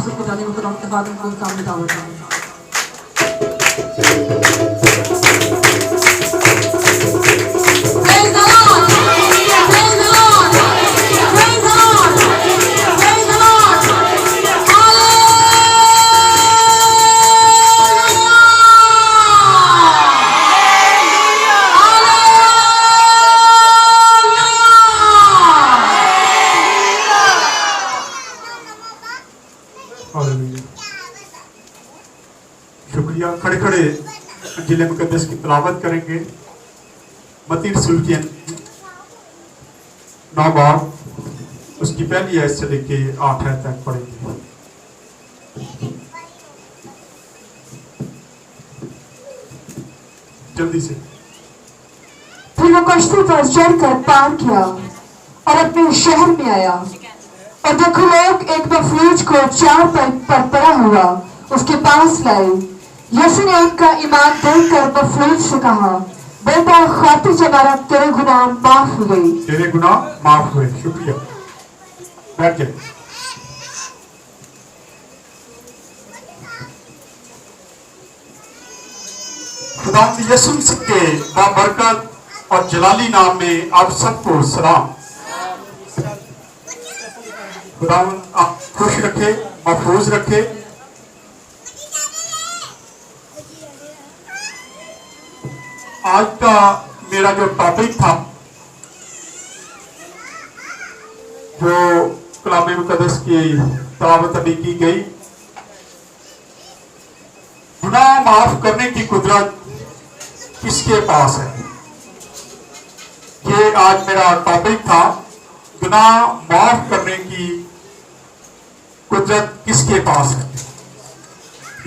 हासिल को जाने में खुदा के खादिम को सामने दावत है। शुक्रिया। खड़े खड़े इंजील मुकद्दस की तिलावत करेंगे। मत्ती रसूल की 9 बाब उसकी पहली आयत से लेके 8 आयत तक पढ़ेंगे। जल्दी से। फिर वो कश्ती पर चढ़कर पार किया और अपने शहर में आया, और देखो लोग एक मफलूज को चार पर पड़ा हुआ उसके पास लाए। यीशु ने उनका ईमान देखकर मफलूज से कहा, बेटा खातिर जमारा तेरे गुनाह माफ हुए। तेरे गुनाह माफ हुए। शुक्रिया। बैठ जाए। खुदा यीशु मसीह के बाबरकत और जलाली नाम में आप सबको सलाम। खुदा आप खुश रखे, महफूज रखे। आज का मेरा जो टॉपिक था, जो कलाम मुकद्दस की तिलावत अभी की गई, गुनाह माफ करने की कुदरत किसके पास है, ये आज मेरा टॉपिक था। गुनाह माफ करने की कुदरत किसके पास है?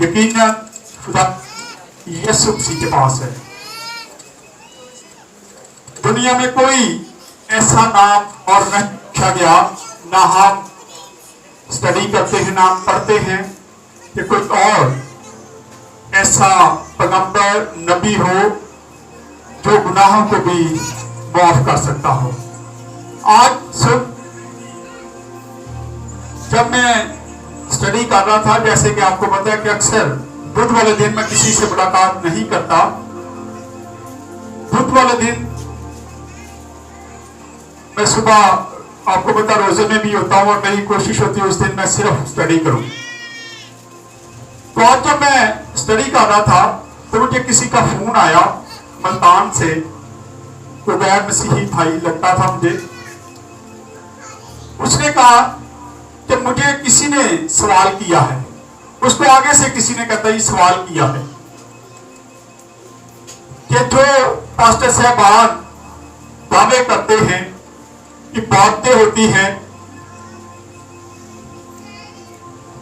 यकीनन खुदा यीशु मसीह के पास है। दुनिया में कोई ऐसा नाम और नहीं रखा गया, ना हम स्टडी करते हैं, ना पढ़ते हैं कि कोई और ऐसा पैगंबर नबी हो जो गुनाहों को भी माफ कर सकता हो। आज सुबह जब मैं स्टडी कर रहा था, जैसे कि आपको पता है कि अक्सर बुध वाले दिन मैं किसी से मुलाकात नहीं करता। बुध वाले दिन मैं सुबह, आपको पता, रोजे में भी होता हूं और मेरी कोशिश होती है उस दिन मैं सिर्फ स्टडी करूं। तो आज जब मैं स्टडी कर रहा था तो मुझे किसी का फोन आया मुल्तान से, कोई गैर मसीही भाई लगता था मुझे। उसने कहा कि मुझे किसी ने सवाल किया है, उसको आगे से किसी ने कहता ही सवाल किया है कि जो पास्टर साहबान दावे करते हैं कि बातें होती हैं,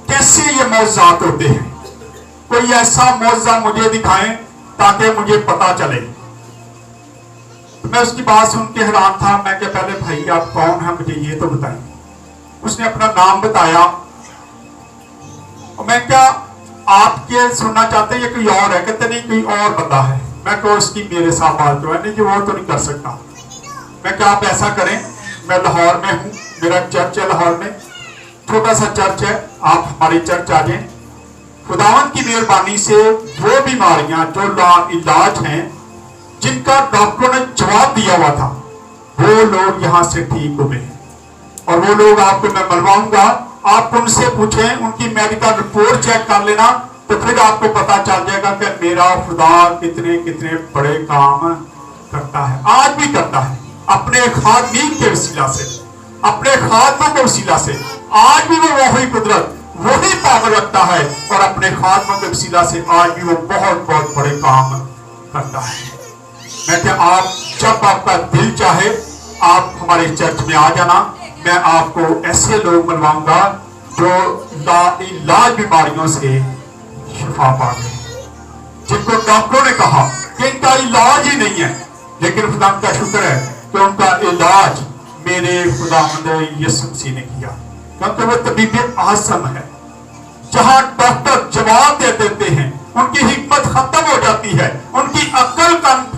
कैसे ये मौजूदात होते हैं, कोई ऐसा मौजूदा मुझे दिखाएं ताकि मुझे पता चले। मैं उसकी बात सुन के हैरान था। मैं क्या, पहले भाई आप कौन है, मुझे ये तो बताएं। उसने अपना नाम बताया और मैं क्या, आप क्या सुनना चाहते हैं ये कोई और है? कहते नहीं, कोई और बंदा है। मैं कहो उसकी मेरे साथ बात जो है नहीं, वो तो नहीं कर सकता। मैं क्या, आप ऐसा करें, मैं लाहौर में हूँ, मेरा चर्च है लाहौर में, छोटा सा चर्च है, आप हमारी चर्च आ जाएं। खुदावंद की मेहरबानी से वो बीमारियां जो लाइलाज हैं, जिनका डॉक्टरों ने जवाब दिया हुआ था, वो लोग यहाँ से ठीक हुए। और वो लोग आपको मैं मिलवाऊंगा, आप उनसे पूछें, उनकी मेडिकल रिपोर्ट चेक कर लेना, तो फिर आपको पता चल जाएगा कि मेरा खुदा कितने कितने बड़े काम करता है, आज भी करता है। अपने खादमीन के वसीला से, अपने खादमों के वसीला से आज भी वो वही कुदरत, वही पावर रखता है, और अपने खादमों के वसीला से आज भी वो बहुत बहुत बड़े काम करता है। मैं क्या, आप जब आपका दिल चाहे आप हमारे चर्च में आ जाना। मैं आपको ऐसे लोग मिलवाऊंगा जो लाइलाज बीमारियों से शिफा पा गए, जिनको डॉक्टरों ने कहा कि इनका इलाज ही नहीं है, लेकिन खुदा का शुक्र है कि उनका इलाज मेरे खुदावंद यीशु मसीह ने किया, क्योंकि वो तबीब आज़म है। जहां डॉक्टर जवाब दे देते हैं, उनकी हिम्मत खत्म हो जाती है, उनकी अक्ल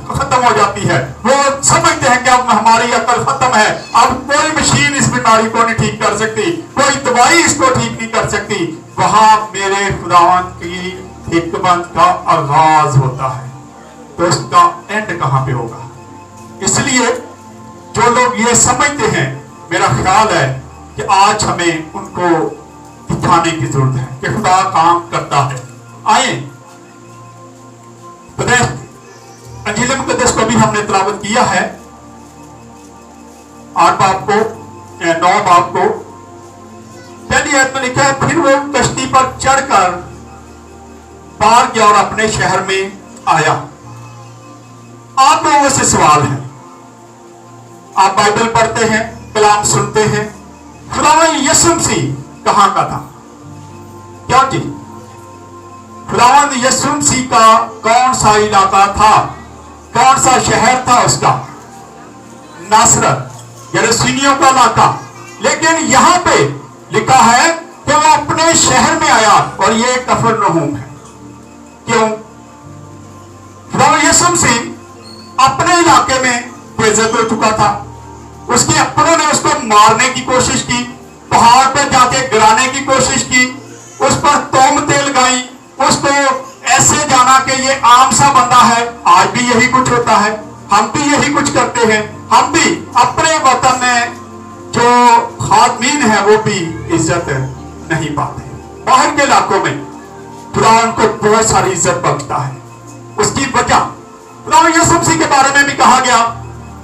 खत्म हो जाती है, वो समझते हैं कि अब हमारी अक्ल खत्म है, अब कोई मशीन इस बीमारी को नहीं ठीक कर सकती, कोई दवाई इसको ठीक नहीं कर सकती, वहां मेरे खुदावंद की हिकमत का आगाज होता है। तो उसका एंड कहां पे होगा? इसलिए जो लोग ये समझते हैं, मेरा ख्याल है कि आज हमें उनको दिखाने की जरूरत है कि खुदा काम करता है। आए अंजील मुकद्दस को भी हमने तिलावत किया है, 8 बाब को 9 बाब को। पहली आयत में लिखा है, फिर वो कश्ती पर चढ़कर पार गया और अपने शहर में आया। आप लोगों से सवाल है, आप बाइबल पढ़ते हैं, कलाम सुनते हैं, खुदावंद यीशु मसीह कहां का था? क्या जी? खुदावंद यीशु मसीह का कौन सा इलाका था, कौन सा शहर था उसका? नासरत, यरूशलेमियों का इलाका। लेकिन यहां पे लिखा है कि वो अपने शहर में आया और ये कफरनहूम है। क्यों? खुदावंद यीशु मसीह अपने इलाके में बेइज्जत हो चुका था, उसके अपनों ने उसको मारने की कोशिश की, पहाड़ पर जाके गिराने की कोशिश की, उस पर तोहमतें लगाई, उसको ऐसे जाना कि ये आम सा बंदा है। आज भी यही कुछ होता है, हम भी यही कुछ करते हैं। हम भी अपने वतन में जो खादमीन है वो भी इज्जत नहीं पाते। बाहर के इलाकों में खुदा उनको बहुत सारी इज्जत बख्शता है। उसकी वजह खुदा यीशु मसीह के बारे में भी कहा गया,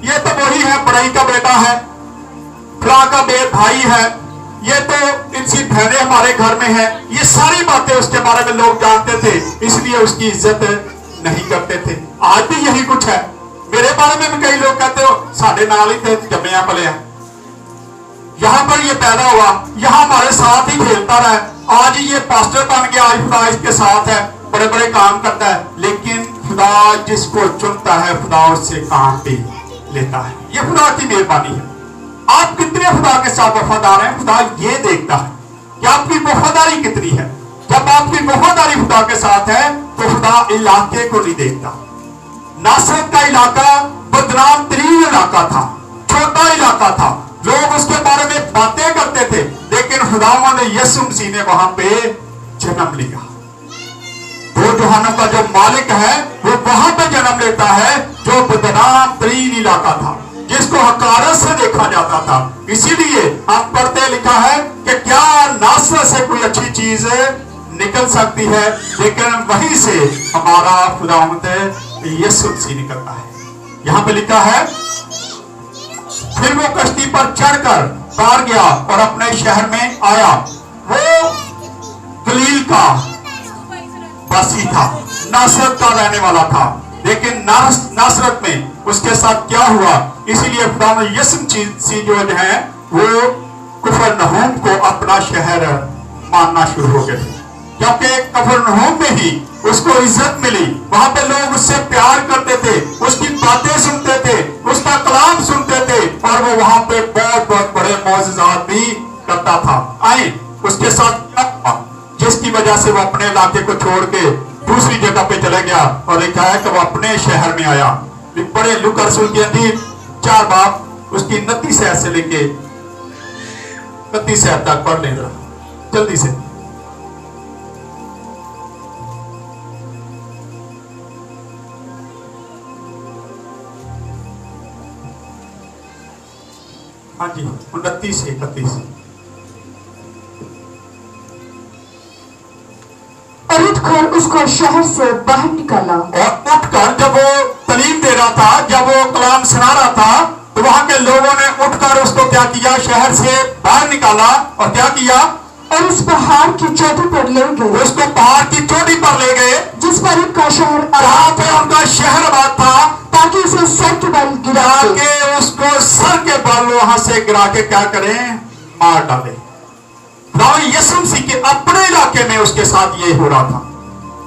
ये तो वही है, बड़ाई का बेटा है, खुदा का भाई है, ये तो इनकी बहनें हमारे घर में है। ये सारी बातें उसके बारे में लोग जानते थे, इसलिए उसकी इज्जत नहीं करते थे। आज भी यही कुछ है। मेरे बारे में भी कई लोग कहते हो, साढ़े नाल ही थे, जम्मिया पलिया, यहां पर ये पैदा हुआ, यहां हमारे साथ ही खेलता रहा, आज ये पास्टर बन गया, आज खुदा इसके साथ है, बड़े बड़े काम करता है। लेकिन खुदा जिसको चुनता है, खुदा उससे काम भी लेता है। ये खुदा की मेहरबानी है। आप कितने खुदा के साथ वफादार हैं, खुदा ये देखता है कि आपकी वफादारी कितनी है। जब आपकी वफादारी खुदा के साथ है तो खुदा इलाके को नहीं देखता। नासरत का इलाका बदनाम तरीन इलाका था, छोटा इलाका था, लोग उसके बारे में बातें करते थे, लेकिन खुदावंद यीशु मसीह ने वहां पे जन्म लिया। दो जहानों का जो मालिक है वो वहां पे जन्म लेता है, जो बदनाम तरीन इलाका था, जिसको हकारत से देखा जाता था। इसीलिए हम पढ़ते लिखा है कि क्या नासरत से कोई अच्छी चीज निकल सकती है, लेकिन वहीं से हमारा खुदावंद यीशु मसीह निकलता है। यहां पे लिखा है, फिर वो कश्ती पर चढ़कर पार गया और अपने शहर में आया। वो गलील का वासी था, नासरत का रहने वाला था, लेकिन नासरत में उसके साथ क्या हुआ, इसीलिए खुदावंद यीशु मसीह जो है वो कफरनहूम को अपना शहर मानना शुरू हो गए, क्योंकि कफरनहूम में ही उसको इज्जत मिली। वहां पे लोग उससे प्यार करते थे, उसकी बातें सुनते थे, उसका कलाम सुनते थे, और वो वहां पे बहुत बहुत बड़े मौजज़ात भी करता था। आए उसके साथ क्या हुआ, जिसकी वजह से वो अपने इलाके को छोड़ के दूसरी जगह पे चला गया, और लिखा है कि वो अपने शहर में आया। बड़े लूका रसूल की अंजील 4 बाब उसकी 29 आयत से लेके 31 आयत तक पढ़ लें जरा जल्दी से। हाँ जी, 29 से 31। और उठकर उसको शहर से बाहर निकाला। और उठकर जब वो तालीम दे रहा था, जब वो कलाम सुना रहा था, तो वहां के लोगों ने उठकर उसको क्या किया, शहर से बाहर निकाला। और क्या किया, और उस पहाड़ की चोटी पर ले गए, उसको पहाड़ की चोटी पर ले गए, जिस पर उनका शहर जहां पे उनका शहर आबाद था, ताकि उसे सर के बल गिरा के उसको सर के बल वहां से गिरा के क्या करें, मार डाले। यीशु मसीह के अपने इलाके में उसके साथ ये हो रहा था,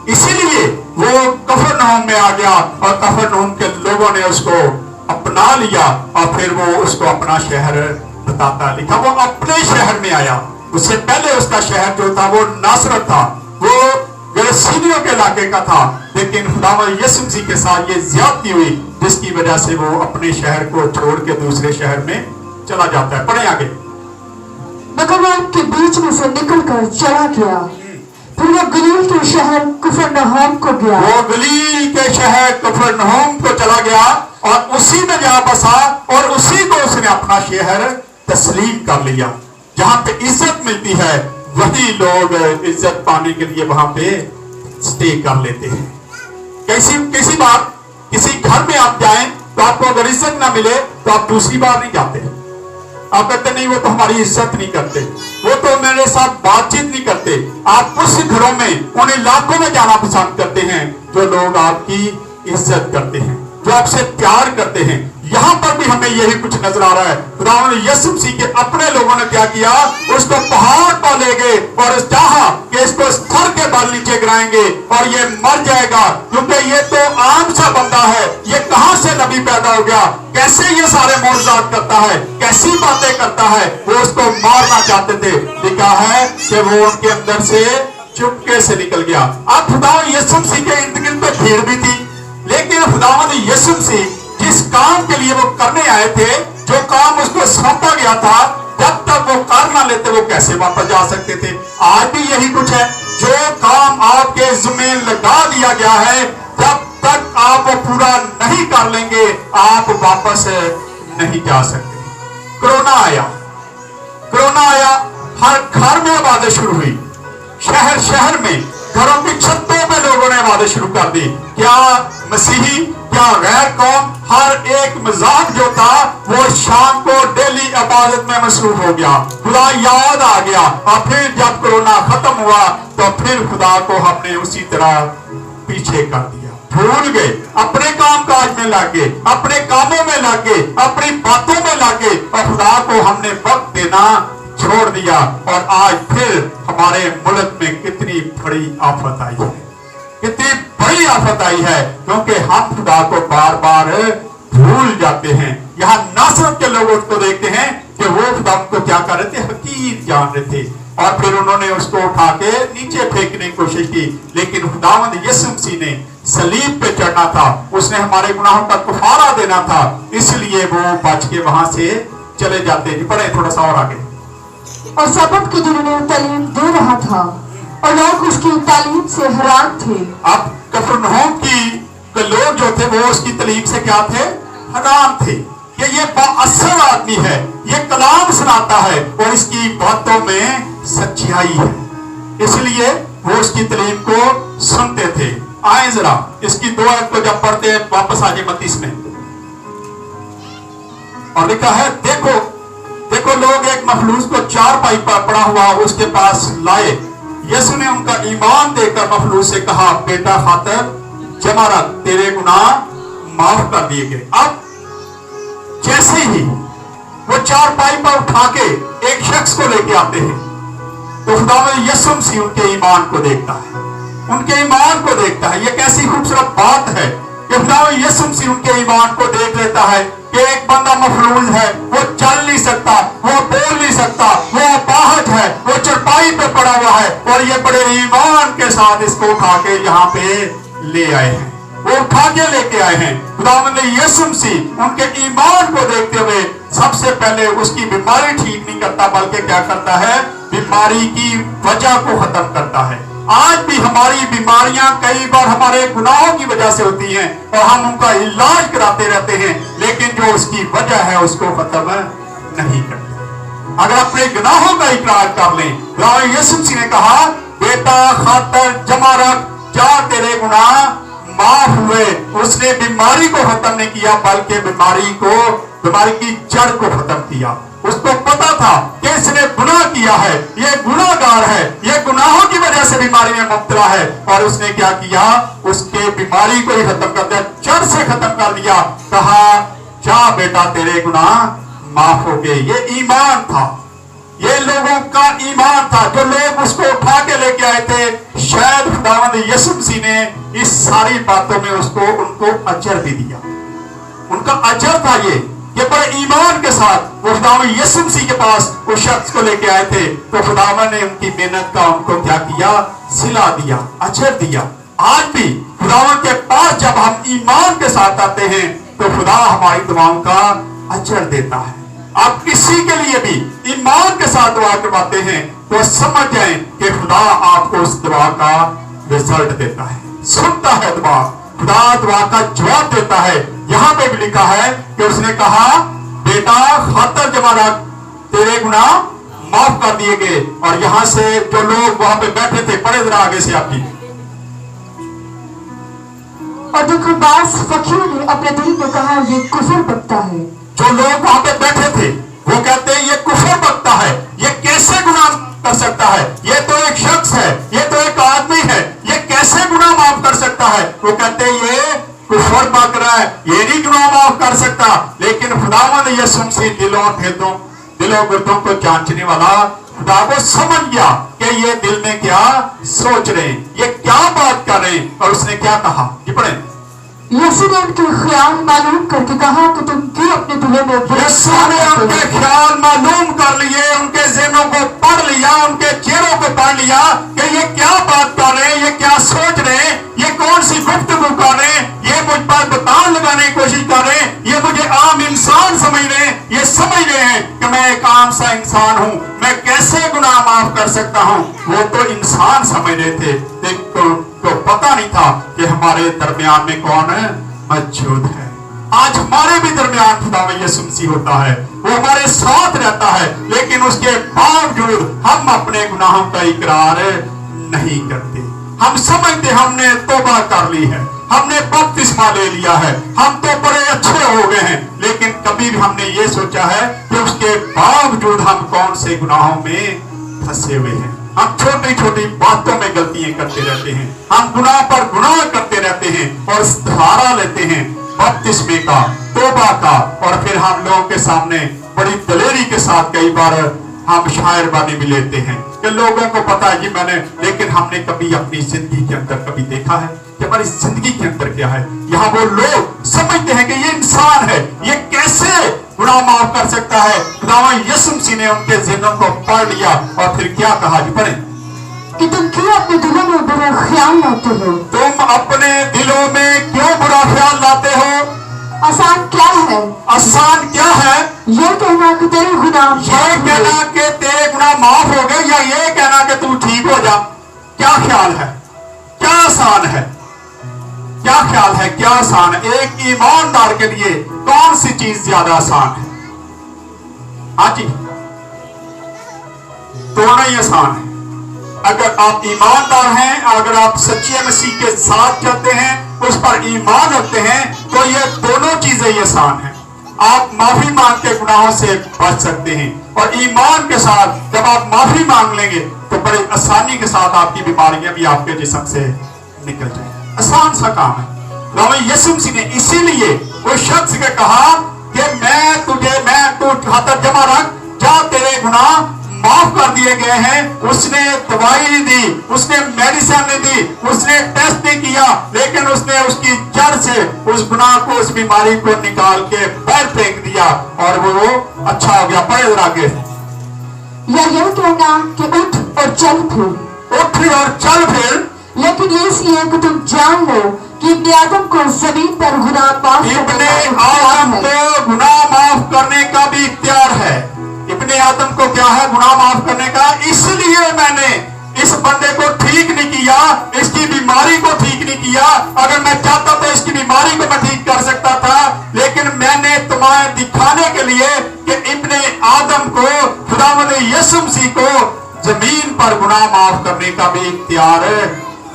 इसीलिए वो कफरनहूम में आ गया, और कफरनहूम के लोगों ने उसको अपना लिया, और फिर वो उसको अपना शहर बताता लिखा। वो अपने शहर में आया। उससे पहले उसका शहर जो था वो नासरत था, वो यरूशलेम के इलाके का था, लेकिन खुदावंद यीशु मसीह के साथ ये ज्यादती हुई, जिसकी वजह से वो अपने शहर को छोड़ के दूसरे शहर में चला जाता है। पढ़े आगे। मगर वो उनके बीच में से निकलकर चला गया। फिर वो गलील के शहर कफरनहूम को गया। वो गलील के शहर कफरनहूम को चला गया और उसी में जा बसा और उसी को उसने अपना शहर तस्लीम कर लिया। जहां पे इज्जत मिलती है वही लोग इज्जत पाने के लिए वहां पे स्टे कर लेते हैं। किसी बार किसी घर में आप जाएं तो आपको अगर इज्जत ना मिले तो आप दूसरी बार नहीं जाते। आप कहते नहीं वो तो हमारी इज्जत नहीं करते, वो तो मेरे साथ बातचीत नहीं करते। आप उस घरों में उन इलाकों में जाना पसंद करते हैं जो लोग आपकी इज्जत करते हैं, जो आपसे प्यार करते हैं। यहाँ पर भी हमें यही कुछ नजर आ रहा है। खुदावंद यीशु मसीह के अपने लोगों ने क्या किया, उसको पहाड़ पर ले गए और चाहा कि इसको स्तर के बाल नीचे गिराएंगे और ये मर जाएगा, क्योंकि ये तो आम सा बंदा है, ये कहां से नबी पैदा हो गया, कैसे ये सारे मौजूदात करता है, कैसी बातें करता है। वो उसको मारना चाहते थे। लिखा है कि वो उनके अंदर से चुपके से निकल गया। अब खुदावंद यीशु मसीह के इर्द गिर्द तो भीड़ भी थी, लेकिन खुदावंद यीशु मसीह जिस काम के लिए वो करने आए थे, जो काम उसको सौंपा गया था, जब तक वो कर ना लेते वो कैसे वापस जा सकते थे। आज भी यही कुछ है, जो काम आपके जिम्मे लगा दिया गया है, जब तक आप वो पूरा नहीं कर लेंगे आप वापस नहीं जा सकते। कोरोना आया, हर घर में इबादत शुरू हुई, शहर शहर में घरों की छतों पे लोगों ने इबादत शुरू कर दी। क्या मसीही क्या गैर कौम, हर एक मजाक जो था वो शाम को डेली इबादत में मसरूफ हो गया। खुदा याद आ गया और फिर जब कोरोना खत्म हुआ तो फिर खुदा को हमने उसी तरह पीछे कर दिया, भूल गए, अपने काम काज में लग गए, अपने कामों में लग गए, अपनी बातों में लग गए और खुदा को हमने वक्त देना छोड़ दिया। और आज फिर हमारे मुल्क में कितनी बड़ी आफत आई है, कितनी बड़ी आफत आई है, क्योंकि हम खुदा को बार बार भूल जाते हैं। यहाँ नासरत के लोग उसको देखते हैं कि वो खुदा को क्या कर रहे थे, हकीर जान रहे थे, और फिर उन्होंने उसको उठा के नीचे फेंकने की कोशिश की। लेकिन खुदावंद यीशु मसीह ने सलीब पे चढ़ना था, उसने हमारे गुनाहों का कफारा देना था, इसलिए वो बच के वहां से चले जाते हैं। पढ़े थोड़ा सा और आगे। और सबत के दिन उन्हें तालीम दे रहा था और लोग उसकी तालीम से हैरान थे। अब कफरनहूम की लोग जो थे वो उसकी तालीम से क्या थे, हैरान थे कि ये बाअसर आदमी है, ये कलाम सुनाता है और इसकी बातों में सच्चाई है, इसलिए वो उसकी तालीम को सुनते थे। आए जरा इसकी दो आयत को जब पढ़ते हैं वापस आ जाए 32 में, और लिखा है देखो लोग एक मखलूस को चारपाई पर पड़ा हुआ उसके पास लाए। यीशु ने उनका ईमान देखकर मखलूस से कहा, बेटा खातर जमा रख, तेरे गुनाह माफ कर दिए गए। अब जैसे ही वो चारपाई पर उठा के एक शख्स को लेके आते हैं तो खुदावंद यीशु मसीह उनके ईमान को देखता है, उनके ईमान को देखता है। ये कैसी खूबसूरत बात है कि खुदावंद यीशु मसीह उनके ईमान को देख लेता है कि एक बंदा मफलूज है, वो चल नहीं सकता, वो बोल नहीं सकता, वो अपाहज है, वो चरपाई पे पड़ा हुआ है, और ये बड़े ईमान के साथ इसको उठा के यहाँ पे ले आए हैं, वो उठा के लेके आए हैं। खुदावंद यीशु मसीह उनके ईमान को देखते हुए सबसे पहले उसकी बीमारी ठीक नहीं करता, बल्कि क्या करता है, बीमारी की वजह को खत्म करता है। आज भी हमारी बीमारियां कई बार हमारे गुनाहों की वजह से होती हैं और हम उनका इलाज कराते रहते हैं, लेकिन जो उसकी वजह है उसको खत्म नहीं करते। अगर अपने गुनाहों का इकरार कर लें, यीशु मसीह ने कहा, बेटा खातर जमा रख, जा तेरे गुनाह माफ हुए। उसने बीमारी को खत्म नहीं किया, बल्कि बीमारी की जड़ को खत्म किया। उसको पता था कि इसने गुनाह किया है, ये गुनाहगार है, ये गुनाहों की वजह से बीमारी में मुब्तला है, और उसने क्या किया, उसके बीमारी को ही खत्म कर दिया, जड़ से खत्म कर दिया। कहा, जा बेटा तेरे गुनाह माफ हो गए। ये ईमान था, ये लोगों का ईमान था, जो लोग उसको उठा के लेके आए थे। शायद खुदावंद यीशु मसीह ने इस सारी बातों में उनको अजर भी दिया, उनका अजर था ये बड़े ईमान के साथ वो खुदावंद यीशु मसीह के पास उस शख्स को लेके आए थे, तो खुदावंद ने उनकी मेहनत का उनको क्या किया, सिला दिया, अजर दिया। आज भी खुदावंद के पास जब हम ईमान के साथ आते हैं तो खुदा हमारी दुआओं का अजर देता है। आप किसी के लिए भी ईमान के साथ दुआ करवाते हैं तो समझ जाएं कि खुदा आपको उस दुआ का रिजल्ट देता है, सुनता है दुआ, खुदा दुआ का जवाब देता है। यहाँ पे भी लिखा है कि उसने कहा बेटा खातर जमा रख, तेरे गुनाह माफ कर दिए गए। और यहाँ से जो लोग वहां पे बैठे थे, पढ़े जरा आगे से आपकी। और देखो बास फकीर ने अपने दिल में कहा ये कुफर बकता है। जो लोग वहां पे बैठे थे वो कहते हैं ये कुफर बकता है, ये कैसे गुनाह कर सकता है, ये तो एक शख्स है, ये तो एक आदमी है, ये कैसे गुनाह माफ कर सकता है। वो कहते हैं ये कुफर बक रहा है, ये नहीं गुनाह माफ कर सकता। लेकिन खुदावंद यीशु मसीह दिलों गुर्दों को जांचने वाला खुदा को समझ गया कि ये दिल में क्या सोच रहे हैं, ये क्या बात कर रहे हैं। और उसने क्या कहा, ये पढ़े। यीशु ने उनके ख्याल मालूम करके कहा कि तुम क्यों अपने दिलों में यीशु ने उनके ख्याल मालूम कर लिए, उनके ज़हनों को पढ़ लिया, उनके चेहरों को पढ़ लिया कि ये क्या बात कर रहे हैं, ये क्या सोच रहे हैं, ये कौन सी गुफ्तगू कर रहे हैं, ये मुझ पर बतान लगाने की कोशिश कर रहे हैं, ये मुझे आम इंसान समझ रहे हैं। ये समझ रहे हैं कि मैं एक आम सा इंसान हूँ, मैं कैसे गुनाह माफ कर सकता हूँ। वो तो इंसान समझ रहे थे, तो पता नहीं था कि हमारे दरमियान में कौन मौजूद है। आज हमारे भी दरमियान खुदा यीशु मसीह होता है, वो हमारे साथ रहता है, लेकिन उसके बावजूद हम अपने गुनाहों का इकरार नहीं करते। हम समझते हमने तौबा कर ली है, हमने बपतिस्मा ले लिया है, हम तो बड़े अच्छे हो गए हैं। लेकिन कभी भी हमने ये सोचा है कि उसके बावजूद हम कौन से गुनाहों में फंसे हुए हैं। हम छोटी छोटी बातों में गलतियां करते रहते हैं, हम गुनाह पर गुनाह करते रहते हैं और सहारा लेते हैं बपतिस्मे का, तौबा का। और फिर हम लोगों के सामने बड़ी दलेरी के साथ कई बार हम शायरबानी भी लेते हैं कि लोगों को पता है जी मैंने, लेकिन हमने कभी अपनी जिंदगी के अंदर कभी देखा है कि हमारी जिंदगी के अंदर क्या है। यहाँ वो लोग समझते हैं कि ये इंसान है, ये कैसे गुनाह माफ कर सकता है। खुदावंद यीशु मसीह ने उनके ज़हनों को पढ़ लिया और फिर क्या कहा, जी पढ़ें। कि तुम क्यों अपने दिलों में बुरा ख्याल लाते हो, तुम अपने दिलों में क्यों बुरा ख्याल लाते हो। आसान क्या है, आसान क्या है, ये कहना कि तेरे गुनाह ये कहना कि तेरे गुनाह माफ हो गए, या ये कहना कि तू ठीक हो जा। क्या ख्याल है, क्या आसान है, क्या ख्याल है, क्या आसान है। एक ईमानदार के लिए कौन सी चीज ज्यादा आसान है? हाँ जी, दोनों ही आसान है। अगर आप ईमानदार हैं, अगर आप सच्चे मसीह के साथ चलते हैं, उस पर ईमान रखते हैं, तो ये दोनों चीजें ही आसान हैं। आप माफी मांग के गुनाहों से बच सकते हैं, और ईमान के साथ जब आप माफी मांग लेंगे तो बड़ी आसानी के साथ आपकी बीमारियां भी आपके जिस्म से निकल जाएंगी। आसान सा काम है। खुदावंद यीशु मसीह ने इसीलिए उस शख्स से कहा कि तू खातर जमा रख, जा तेरे गुनाह माफ कर दिए गए हैं। उसने दवाई दी, उसने मेडिसिन दी, उसने टेस्ट नहीं किया, लेकिन उसने उसकी जड़ से उस गुनाह को, उस बीमारी को निकाल के बाहर फेंक दिया और वो अच्छा हो गया। पढ़े जरा आगे। या यह कहना कि उठ और चल फिर, उठ और चल फिर, लेकिन ये इसलिए कि तुम जान लो कि इब्ने आदम को जमीन पर गुनाह माफ इब्ने आदम को गुनाह माफ करने का भी इख्तियार है। इब्ने आदम को क्या है, गुनाह माफ करने का। इसलिए मैंने इस बंदे को ठीक नहीं किया, इसकी बीमारी को ठीक नहीं किया। अगर मैं चाहता तो इसकी बीमारी को मैं ठीक कर सकता था, लेकिन मैंने तुम्हें दिखाने के लिए कि इब्ने आदम को, खुदावंद यीशु मसीह को जमीन पर गुनाह माफ करने का भी इख्तियार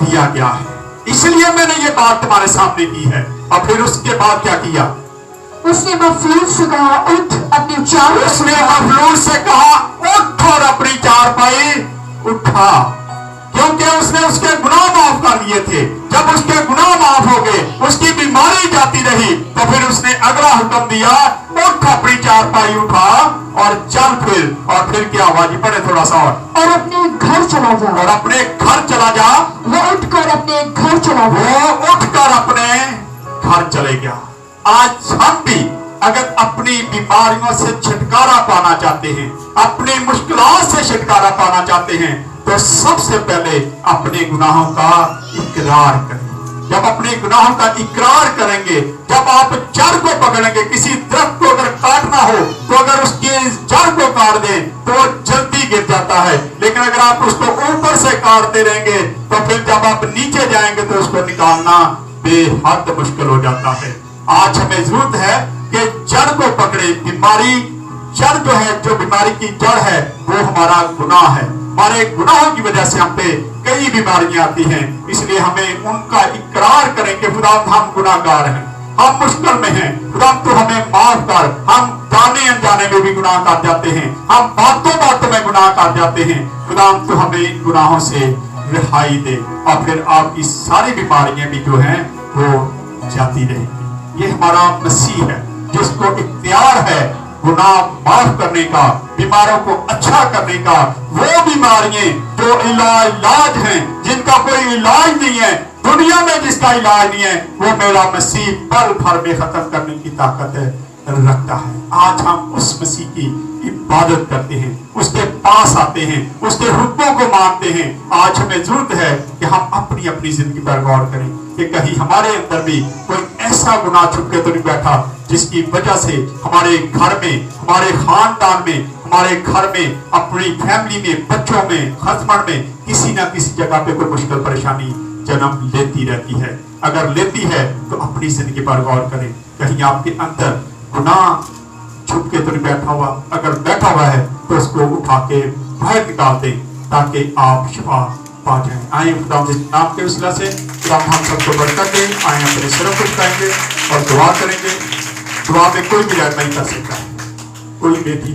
दिया गया है। इसलिए मैंने ये बात तुम्हारे सामने की है। और फिर उसके बाद क्या किया, उसने मफलूज से कहा उठ अपनी चारपाई, उसने मफलूज से कहा उठ और अपनी चारपाई उठा, क्योंकि उसने उसके गुनाह माफ कर दिए थे। जब उसके गुनाह माफ हो गए, उसकी बीमारी जाती रही, तो फिर उसने अगला हुक्म दिया उठ अपनी चारपाई उठा और चल फिर। और फिर क्या हुआ, जी पढ़े थोड़ा सा और अपने घर चला जा, और अपने घर चला जा। वो उठकर अपने घर चला गया, वो उठकर अपने घर चले गया। आज हम भी अगर अपनी बीमारियों से छुटकारा पाना चाहते हैं, अपनी मुश्किलों से छुटकारा पाना चाहते हैं, तो सबसे पहले अपने गुनाहों का इकरार करें। जब अपने गुनाहों का इकरार करेंगे, जब आप जड़ को पकड़ेंगे, किसी दरख्त को अगर काटना हो तो अगर उसके जड़ को काट दें तो वो जल्दी गिर जाता है, लेकिन अगर आप उसको ऊपर से काटते रहेंगे तो फिर जब आप नीचे जाएंगे तो उसको निकालना बेहद मुश्किल हो जाता है। आज हमें जरूरत है कि जड़ को पकड़े। बीमारी जड़ जो है, जो बीमारी की जड़ है वो हमारा गुनाह है। हमारे गुनाहों की वजह से हम पे कई बीमारियां आती हैं, इसलिए हमें उनका इकरार करें कि खुदा हम गुनाहगार हैं, हम मुश्किल में हैं, खुदा तो हमें माफ कर। हम जाने अनजाने में भी गुनाह कर जाते हैं, हम बातों बातों में गुनाह कर जाते हैं, खुदा तो हमें इन गुनाहों से रिहाई दे और फिर आपकी सारी बीमारियां भी जो हैं वो जाती रहेंगी। ये हमारा मसीह है जिसको इख्तियार है गुनाह माफ करने का, बीमारों को अच्छा करने का। वो बीमारियां जो इलाज हैं, जिनका कोई इलाज नहीं है, दुनिया में जिसका इलाज नहीं है, वो मेरा मसीह पल भर में खत्म करने की ताकत रखता है। आज हम उस मसीह की इबादत करते हैं, उसके पास आते हैं, उसके हुक्मों को मानते हैं। आज हमें जरूरत है कि हम अपनी अपनी जिंदगी पर गौर करें कि कहीं हमारे अंदर भी कोई ऐसा गुनाह छुप के तो नहीं बैठा जिसकी वजह से हमारे घर में, हमारे खानदान में, हमारे घर में, अपनी फैमिली में, बच्चों में, हस्बैंड में किसी ना किसी जगह पे कोई मुश्किल परेशानी जन्म लेती रहती है। अगर लेती है तो अपनी जिंदगी पर गौर करें, कहीं आपके अंदर गुनाह छुप के तो नहीं बैठा हुआ। अगर बैठा हुआ है तो उसको उठा के बाहर निकाल दें ताकि आप शिफा पा जाएं। आए खुदा के नाम के वसीला से खुदा हम सबको बरकत दे। आए अपने सिर को उठाएंगे और दुआ करेंगे। दुआ में कोई भी नहीं कर सकता, कोई बेटी